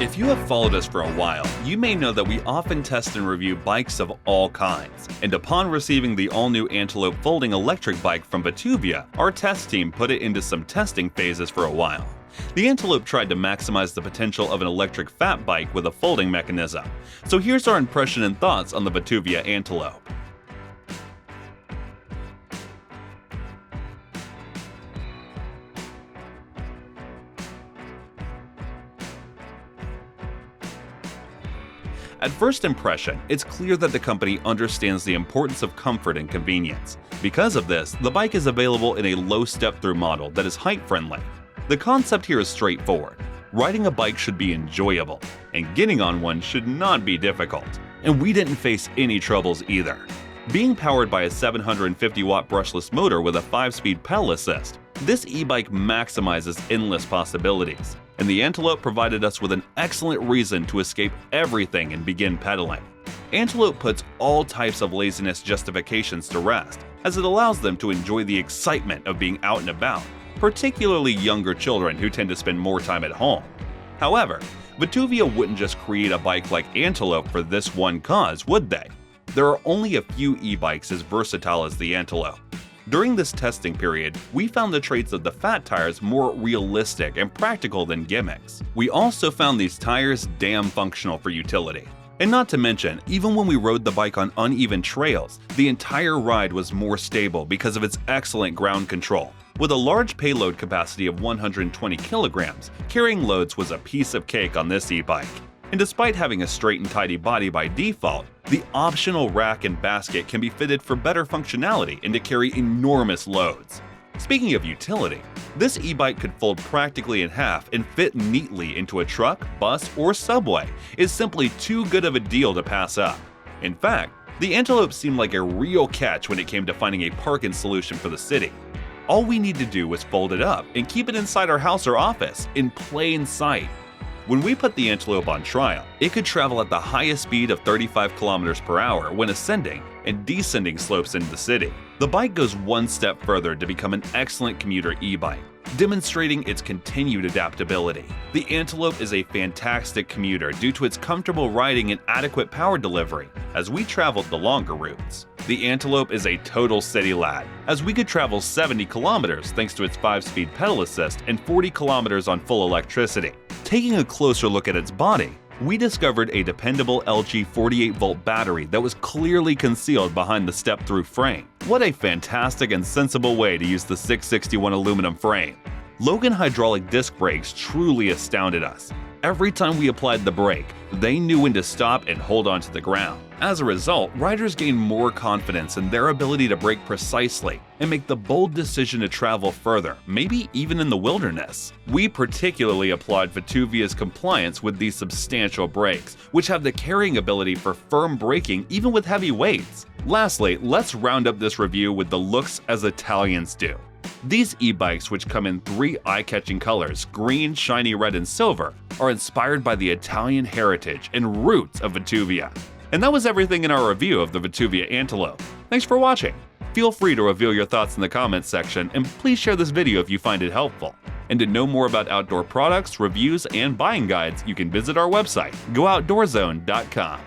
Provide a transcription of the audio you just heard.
If you have followed us for a while, you may know that we often test and review bikes of all kinds. And upon receiving the all-new Antelope folding electric bike from VTUVIA, our test team put it into some testing phases for a while. The Antelope tried to maximize the potential of an electric fat bike with a folding mechanism. So here's our impression and thoughts on the VTUVIA Antelope. At first impression, it's clear that the company understands the importance of comfort and convenience. Because of this, the bike is available in a low step-through model that is height-friendly. The concept here is straightforward. Riding a bike should be enjoyable, and getting on one should not be difficult. And we didn't face any troubles either. Being powered by a 750-watt brushless motor with a 5-speed pedal assist, this e-bike maximizes endless possibilities. And the Antelope provided us with an excellent reason to escape everything and begin pedaling. Antelope puts all types of laziness justifications to rest, as it allows them to enjoy the excitement of being out and about, particularly younger children who tend to spend more time at home. However, VTUVIA wouldn't just create a bike like Antelope for this one cause, would they? There are only a few e-bikes as versatile as the Antelope. During this testing period, we found the traits of the fat tires more realistic and practical than gimmicks. We also found these tires damn functional for utility. And not to mention, even when we rode the bike on uneven trails, the entire ride was more stable because of its excellent ground control. With a large payload capacity of 120 kilograms, carrying loads was a piece of cake on this e-bike. And despite having a straight and tidy body by default, the optional rack and basket can be fitted for better functionality and to carry enormous loads. Speaking of utility, this e-bike could fold practically in half and fit neatly into a truck, bus, or subway. It's simply too good of a deal to pass up. In fact, the Antelope seemed like a real catch when it came to finding a parking solution for the city. All we need to do was fold it up and keep it inside our house or office, in plain sight. When we put the Antelope on trial, it could travel at the highest speed of 35 kilometers per hour when ascending and descending slopes into the city. The bike goes one step further to become an excellent commuter e-bike, demonstrating its continued adaptability. The Antelope is a fantastic commuter due to its comfortable riding and adequate power delivery as we traveled the longer routes. The Antelope is a total city lad, as we could travel 70 kilometers thanks to its 5-speed pedal assist and 40 kilometers on full electricity. Taking a closer look at its body, we discovered a dependable LG 48-volt battery that was clearly concealed behind the step-through frame. What a fantastic and sensible way to use the 661 aluminum frame. Logan hydraulic disc brakes truly astounded us. Every time we applied the brake, they knew when to stop and hold onto the ground. As a result, riders gained more confidence in their ability to brake precisely and make the bold decision to travel further, maybe even in the wilderness. We particularly applaud VTUVIA's compliance with these substantial brakes, which have the carrying ability for firm braking even with heavy weights. Lastly, let's round up this review with the looks as Italians do. These e-bikes, which come in 3 eye-catching colors, green, shiny red, and silver, are inspired by the Italian heritage and roots of VTUVIA. And that was everything in our review of the VTUVIA Antelope. Thanks for watching. Feel free to reveal your thoughts in the comments section, and please share this video if you find it helpful. And to know more about outdoor products, reviews, and buying guides, you can visit our website, GoOutdoorZone.com.